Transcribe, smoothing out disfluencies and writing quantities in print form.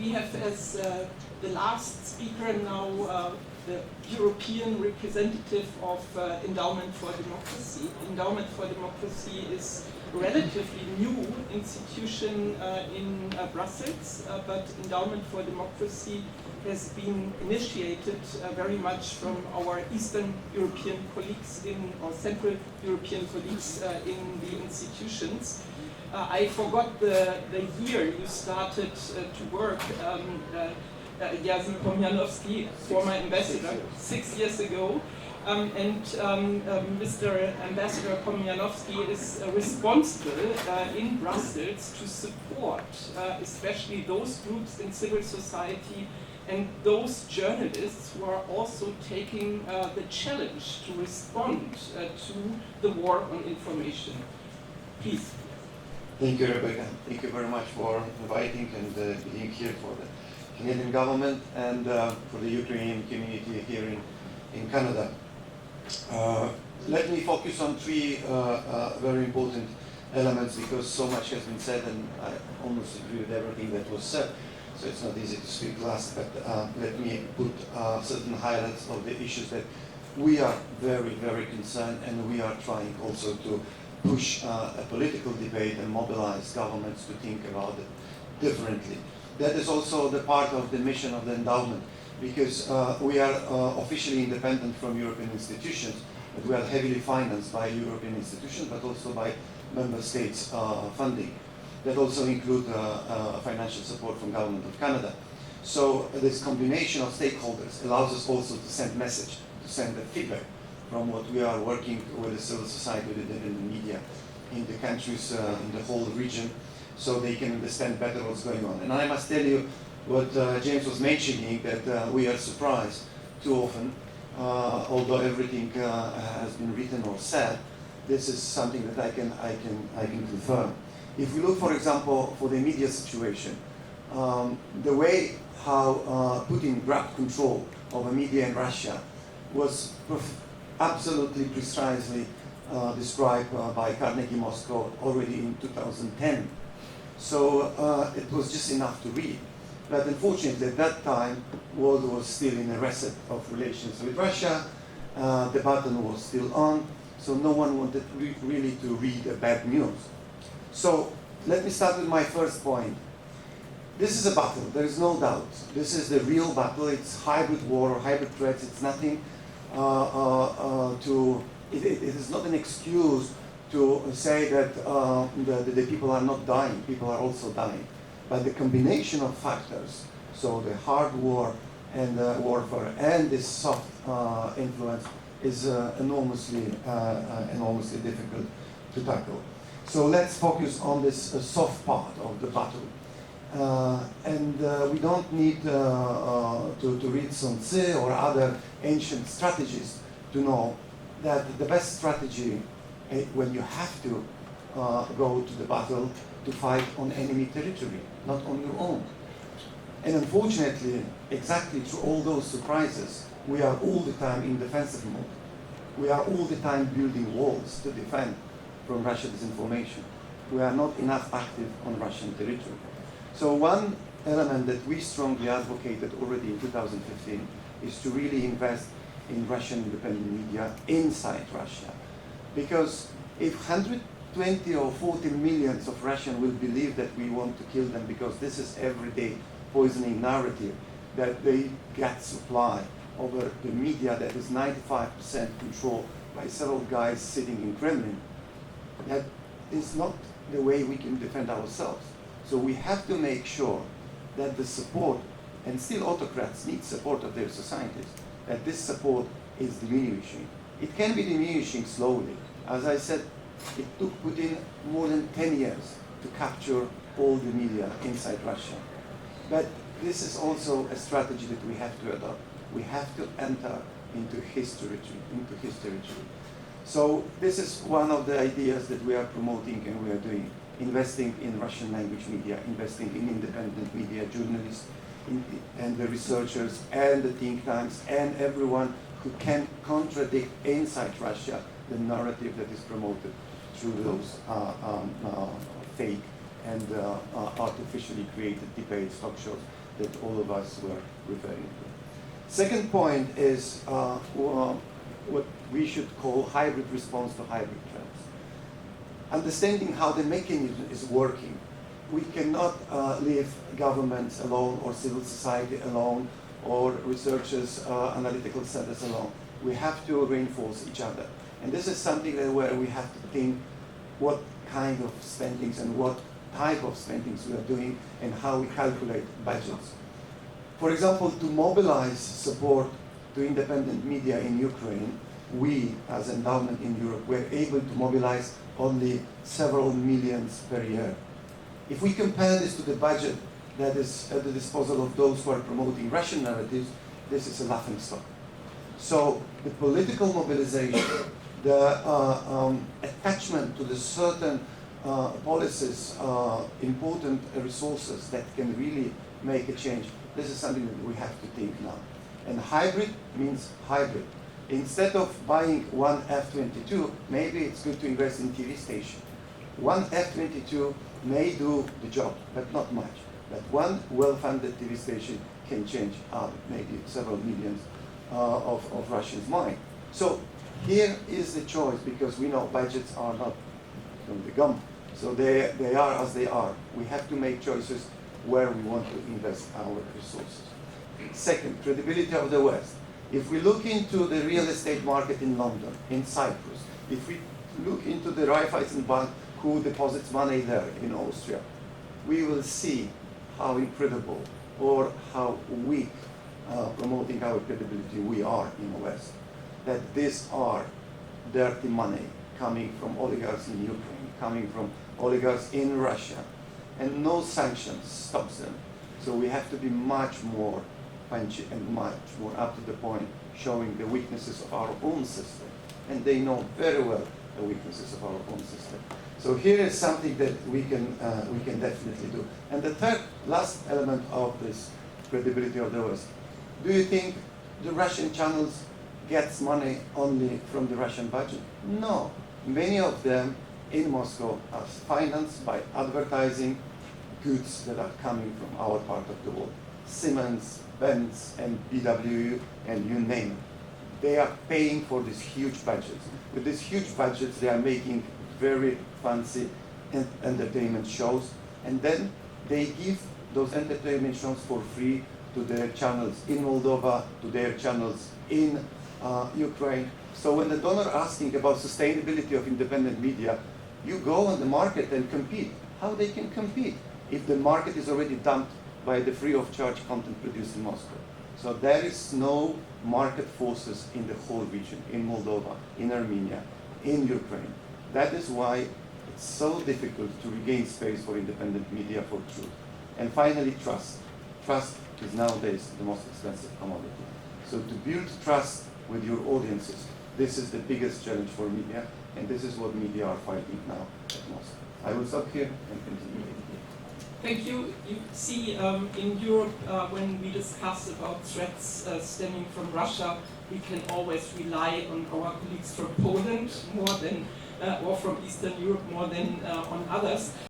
we have as the last speaker now the European representative of Endowment for Democracy. Endowment for Democracy is a relatively new institution in Brussels, but Endowment for Democracy has been initiated very much from our Eastern European colleagues or Central European colleagues in the institutions. I forgot the year you started to work. Jerzy Pomianowski, former ambassador, 6 years ago. Mr. Ambassador Pomianowski is responsible in Brussels to support especially those groups in civil society and those journalists who are also taking the challenge to respond to the war on information. Please. Thank you, Rebecca. Thank you very much for inviting and being here for the Canadian government and for the Ukrainian community here in Canada. Let me focus on three very important elements because so much has been said and I almost agree with everything that was said. So it's not easy to speak last, but let me put certain highlights of the issues that we are very, very concerned and we are trying also to push a political debate and mobilize governments to think about it differently. That is also the part of the mission of the endowment, because we are officially independent from European institutions, but we are heavily financed by European institutions, but also by member states funding. That also include financial support from Government of Canada. So this combination of stakeholders allows us also to send message, to send a feedback from what we are working with the civil society, with the media, in the countries, in the whole region, so they can understand better what's going on. And I must tell you what James was mentioning, that we are surprised too often, although everything has been written or said. This is something that I can confirm. If we look, for example, for the media situation, the way how Putin grabbed control of the media in Russia was absolutely precisely described by Carnegie Moscow already in 2010. So it was just enough to read. But unfortunately, at that time, world was still in a reset of relations with Russia. The button was still on, so no one wanted really to read bad news. So let me start with my first point. This is a battle, there is no doubt. This is the real battle. It's hybrid war or hybrid threats. It's nothing it is not an excuse to say that the people are not dying. People are also dying. But the combination of factors, so the hard war and warfare and this soft influence is enormously difficult to tackle. So let's focus on this soft part of the battle. We don't need to read Sun Tzu or other ancient strategists to know that the best strategy when you have to go to the battle to fight on enemy territory, not on your own. And unfortunately, exactly through all those surprises, we are all the time in defensive mode. We are all the time building walls to defend from Russian disinformation. We are not enough active on Russian territory. So one element that we strongly advocated already in 2015 is to really invest in Russian independent media inside Russia. Because if 120 or 40 millions of Russians will believe that we want to kill them because this is everyday poisoning narrative that they get supply over the media that is 95% controlled by several guys sitting in Kremlin, that is not the way we can defend ourselves. So we have to make sure that the support, and still autocrats need support of their societies, that this support is diminishing. It can be diminishing slowly. As I said, it took Putin more than 10 years to capture all the media inside Russia. But this is also a strategy that we have to adopt. We have to enter into his territory. So this is one of the ideas that we are promoting and we are doing. Investing in Russian language media, investing in independent media, journalists, and the researchers, and the think tanks, and everyone who can contradict inside Russia the narrative that is promoted through those fake and artificially created debates, talk shows that all of us were referring to. Second point is what we should call hybrid response to hybrid threats. Understanding how the mechanism is working. We cannot leave governments alone or civil society alone or researchers, analytical centers alone. We have to reinforce each other. And this is something where we have to think what kind of spendings and what type of spendings we are doing and how we calculate budgets. For example, to mobilize support to independent media in Ukraine, we, as Endowment in Europe, were able to mobilize only several millions per year. If we compare this to the budget that is at the disposal of those who are promoting Russian narratives, this is a laughingstock. So the political mobilization, the attachment to the certain policies, important resources that can really make a change, this is something that we have to think now. And hybrid means hybrid. Instead of buying one F-22, maybe it's good to invest in TV station. One F-22 may do the job, but not much. But one well-funded TV station can change maybe several millions of Russians' mind. So here is the choice, because we know budgets are not from the gum. So they are as they are. We have to make choices where we want to invest our resources. Second, credibility of the West. If we look into the real estate market in London, in Cyprus, if we look into the Raiffeisen Bank who deposits money there in Austria, we will see how incredible or how weak promoting our credibility we are in the West. That these are dirty money coming from oligarchs in Ukraine, coming from oligarchs in Russia, and no sanctions stops them. So we have to be much more punchy and much more up to the point, showing the weaknesses of our own system. And they know very well the weaknesses of our own system. So here is something that we can definitely do. And the third, last element of this credibility of the West. Do you think the Russian channels gets money only from the Russian budget? No. Many of them in Moscow are financed by advertising goods that are coming from our part of the world. Siemens, Benz, and BMW, and you name it. They are paying for these huge budgets. With these huge budgets, they are making very fancy entertainment shows, and then they give those entertainment shows for free to their channels in Moldova, to their channels in Ukraine. So when the donor asking about sustainability of independent media, you go on the market and compete. How they can compete if the market is already dumped by the free of charge content produced in Moscow? So there is no market forces in the whole region, in Moldova, in Armenia, in Ukraine. That is why it's so difficult to regain space for independent media for truth. And finally, trust. Trust is nowadays the most expensive commodity. So to build trust with your audiences, this is the biggest challenge for media, and this is what media are fighting now at most. I will stop here and continue. Thank you. You see, in Europe, when we discuss about threats stemming from Russia, we can always rely on our colleagues from Poland more than, or from Eastern Europe more than on others.